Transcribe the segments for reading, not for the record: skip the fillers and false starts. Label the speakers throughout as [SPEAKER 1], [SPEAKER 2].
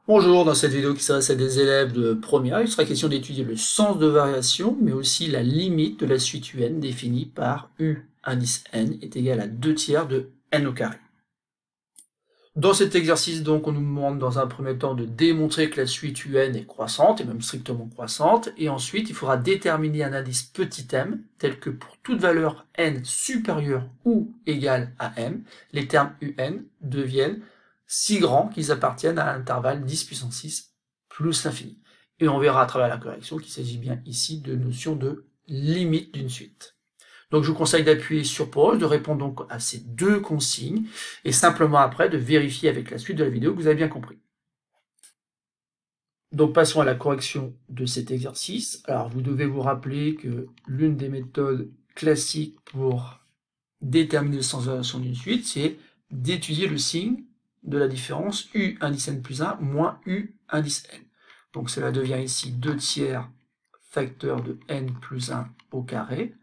[SPEAKER 1] Bonjour, dans cette vidéo qui s'adresse à des élèves de première, il sera question d'étudier le sens de variation, mais aussi la limite de la suite UN définie par U indice n est égal à 2 tiers de n au carré. Dans cet exercice, donc, on nous demande dans un premier temps de démontrer que la suite UN est croissante, et même strictement croissante, et ensuite il faudra déterminer un indice petit m, tel que pour toute valeur n supérieure ou égale à m, les termes UN deviennent si grands qu'ils appartiennent à l'intervalle 10 puissance 6 plus l'infini. Et on verra à travers la correction qu'il s'agit bien ici de notion de limite d'une suite. Donc je vous conseille d'appuyer sur pause, de répondre donc à ces deux consignes, et simplement après de vérifier avec la suite de la vidéo que vous avez bien compris. Donc passons à la correction de cet exercice. Alors vous devez vous rappeler que l'une des méthodes classiques pour déterminer le sens de variation d'une suite, c'est d'étudier le signe de la différence U indice n plus 1 moins U indice n. Donc cela devient ici 2 tiers facteur de n plus 1 au carré,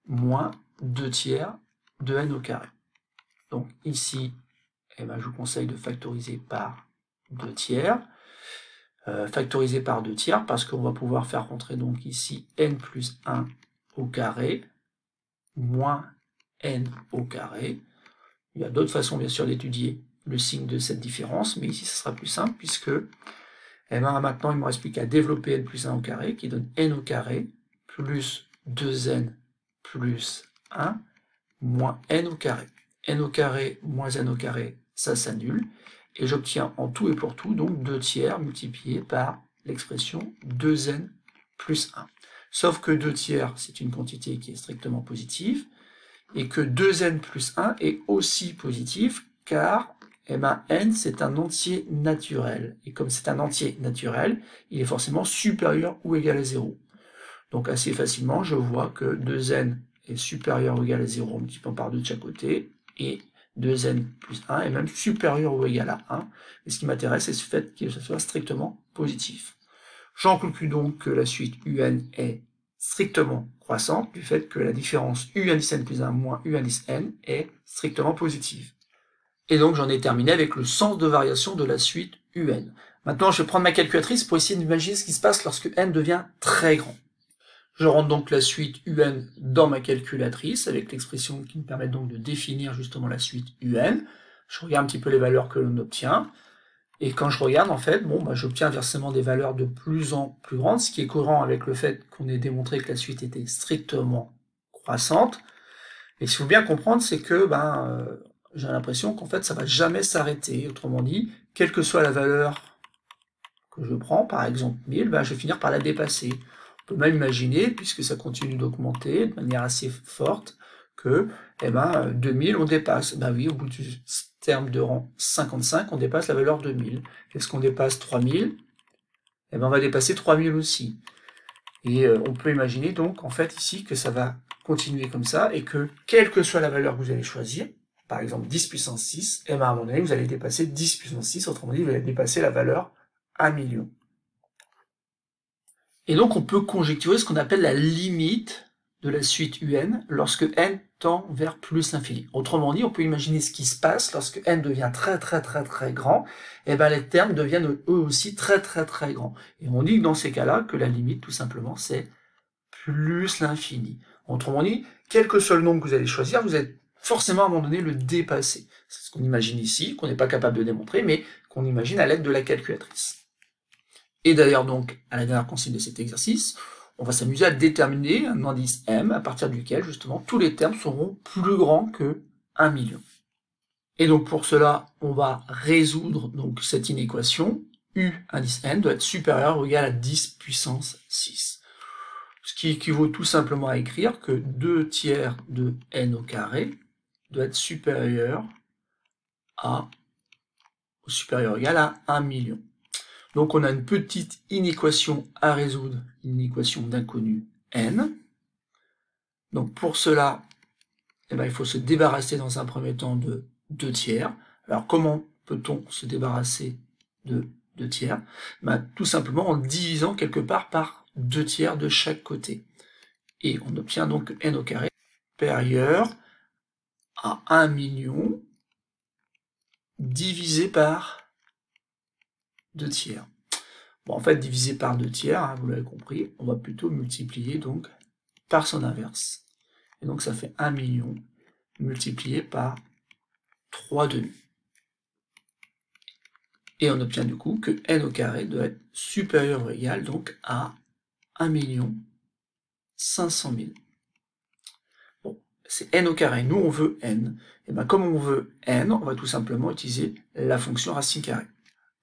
[SPEAKER 1] moins 2 tiers de n au carré. Donc ici, je vous conseille de factoriser par 2 tiers. Factoriser par 2 tiers parce qu'on va pouvoir faire rentrer donc ici n plus 1 au carré moins n au carré. Il y a d'autres façons bien sûr d'étudier le signe de cette différence, mais ici ce sera plus simple puisque maintenant il ne me reste plus qu'à développer n plus 1 au carré qui donne n au carré plus 2n plus 1 moins n au carré. N au carré moins n au carré, ça s'annule. Et j'obtiens en tout et pour tout donc 2 tiers multiplié par l'expression 2n plus 1. Sauf que 2 tiers, c'est une quantité qui est strictement positive, et que 2n plus 1 est aussi positif, car n c'est un entier naturel. Et comme c'est un entier naturel, il est forcément supérieur ou égal à 0. Donc assez facilement, je vois que 2n est supérieur ou égal à 0 en multipliant par 2 de chaque côté, et 2n plus 1 est même supérieur ou égal à 1. Et ce qui m'intéresse, c'est ce fait que ce soit strictement positif. J'en conclus donc que la suite UN est strictement croissante, du fait que la différence U indice n plus 1 moins U indice n est strictement positive. Et donc j'en ai terminé avec le sens de variation de la suite UN. Maintenant, je vais prendre ma calculatrice pour essayer d'imaginer ce qui se passe lorsque n devient très grand. Je rentre donc la suite UN dans ma calculatrice, avec l'expression qui me permet donc de définir justement la suite UN. Je regarde un petit peu les valeurs que l'on obtient, et quand je regarde, en fait, j'obtiens inversement des valeurs de plus en plus grandes, ce qui est cohérent avec le fait qu'on ait démontré que la suite était strictement croissante. Et ce qu'il faut bien comprendre, c'est que j'ai l'impression qu'en fait, ça va jamais s'arrêter. Autrement dit, quelle que soit la valeur que je prends, par exemple 1000, je vais finir par la dépasser. On peut même imaginer, puisque ça continue d'augmenter de manière assez forte, que 2000 on dépasse. Oui, au bout du terme de rang 55, on dépasse la valeur 2000. Est-ce qu'on dépasse 3000 on va dépasser 3000 aussi. Et on peut imaginer donc en fait ici que ça va continuer comme ça, et que quelle que soit la valeur que vous allez choisir, par exemple 10 puissance 6, à un moment donné vous allez dépasser 10 puissance 6, autrement dit vous allez dépasser la valeur 1 million. Et donc on peut conjecturer ce qu'on appelle la limite de la suite UN lorsque n tend vers plus l'infini. Autrement dit, on peut imaginer ce qui se passe lorsque n devient très grand, et les termes deviennent eux aussi très grands. Et on dit dans ces cas-là que la limite, tout simplement, c'est plus l'infini. Autrement dit, quel que soit le nombre que vous allez choisir, vous allez forcément à un moment donné le dépasser. C'est ce qu'on imagine ici, qu'on n'est pas capable de démontrer, mais qu'on imagine à l'aide de la calculatrice. Et d'ailleurs donc, à la dernière consigne de cet exercice, on va s'amuser à déterminer un indice m à partir duquel justement tous les termes seront plus grands que 1 million. Et donc pour cela, on va résoudre donc cette inéquation, u indice n doit être supérieur ou égal à 10 puissance 6. Ce qui équivaut tout simplement à écrire que 2 tiers de n au carré doit être supérieur ou égal à 1 million. Donc on a une petite inéquation à résoudre, une inéquation d'inconnu n. Donc pour cela, il faut se débarrasser dans un premier temps de 2 tiers. Alors comment peut-on se débarrasser de 2 tiers? Tout simplement en divisant quelque part par 2 tiers de chaque côté. Et on obtient donc n au carré supérieur à 1 million divisé par 2 tiers. Bon, en fait, divisé par 2 tiers, hein, vous l'avez compris, on va plutôt multiplier donc par son inverse. Et donc ça fait 1 million multiplié par 3 demi. Et on obtient du coup que n au carré doit être supérieur ou égal donc à 1 500 000. Bon, c'est n au carré, nous on veut n. Et bien comme on veut n, on va tout simplement utiliser la fonction racine carrée.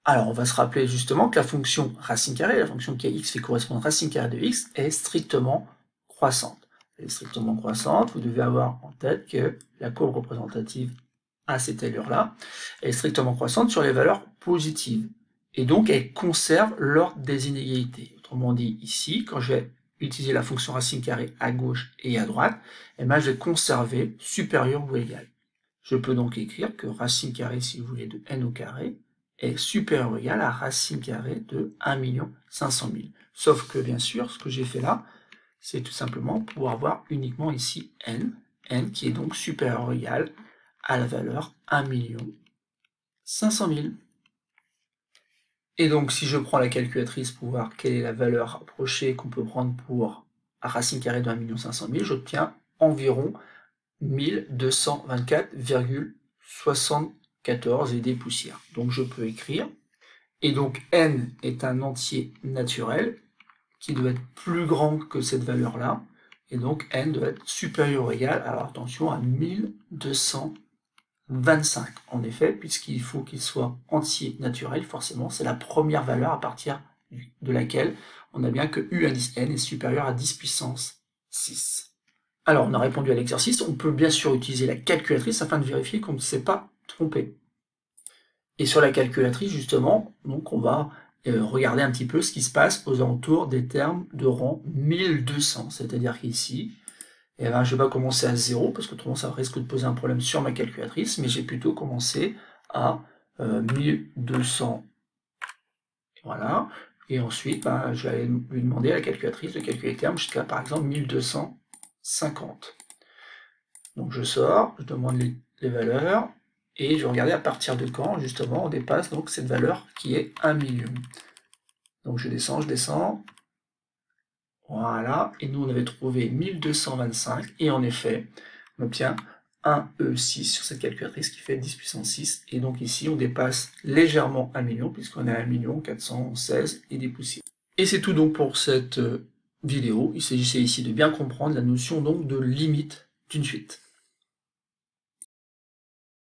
[SPEAKER 1] Alors on va se rappeler justement que la fonction racine carrée, la fonction qui à x fait correspondre racine carrée de x, est strictement croissante. Elle est strictement croissante, vous devez avoir en tête que la courbe représentative à cette allure-là, est strictement croissante sur les valeurs positives. Et donc, elle conserve l'ordre des inégalités. Autrement dit, ici, quand je vais utiliser la fonction racine carrée à gauche et à droite, eh bien, je vais conserver supérieur ou égal. Je peux donc écrire que racine carrée, si vous voulez, de n au carré est supérieur ou égal à racine carrée de 1 500 000. Sauf que, bien sûr, ce que j'ai fait là, c'est tout simplement pouvoir voir uniquement ici n qui est donc supérieur ou égal à la valeur 1 500 000. Et donc, si je prends la calculatrice pour voir quelle est la valeur approchée qu'on peut prendre pour racine carrée de 1 500 000, j'obtiens environ 1224,74 et des poussières. Donc, je peux écrire. Et donc, n est un entier naturel qui doit être plus grand que cette valeur-là. Et donc, n doit être supérieur ou égal, alors attention, à 1225, en effet, puisqu'il faut qu'il soit entier naturel, forcément, c'est la première valeur à partir de laquelle on a bien que u indice n est supérieur à 10 puissance 6. Alors, on a répondu à l'exercice, on peut bien sûr utiliser la calculatrice afin de vérifier qu'on ne s'est pas trompé. Et sur la calculatrice, justement, donc on va regarder un petit peu ce qui se passe aux alentours des termes de rang 1200, c'est-à-dire qu'ici, et ben, je ne vais pas commencer à 0, parce que autrement ça risque de poser un problème sur ma calculatrice, mais j'ai plutôt commencé à 1200, voilà, et ensuite ben, je vais lui demander à la calculatrice de calculer les termes jusqu'à par exemple 1250. Donc je sors, je demande les valeurs, et je vais regarder à partir de quand justement on dépasse donc cette valeur qui est 1 million. Donc je descends, voilà, et nous on avait trouvé 1225, et en effet, on obtient 1 E6 sur cette calculatrice qui fait 10 puissance 6, et donc ici on dépasse légèrement 1 million, puisqu'on est à 1 416 et des poussières. Et c'est tout donc pour cette vidéo, il s'agissait ici de bien comprendre la notion donc de limite d'une suite.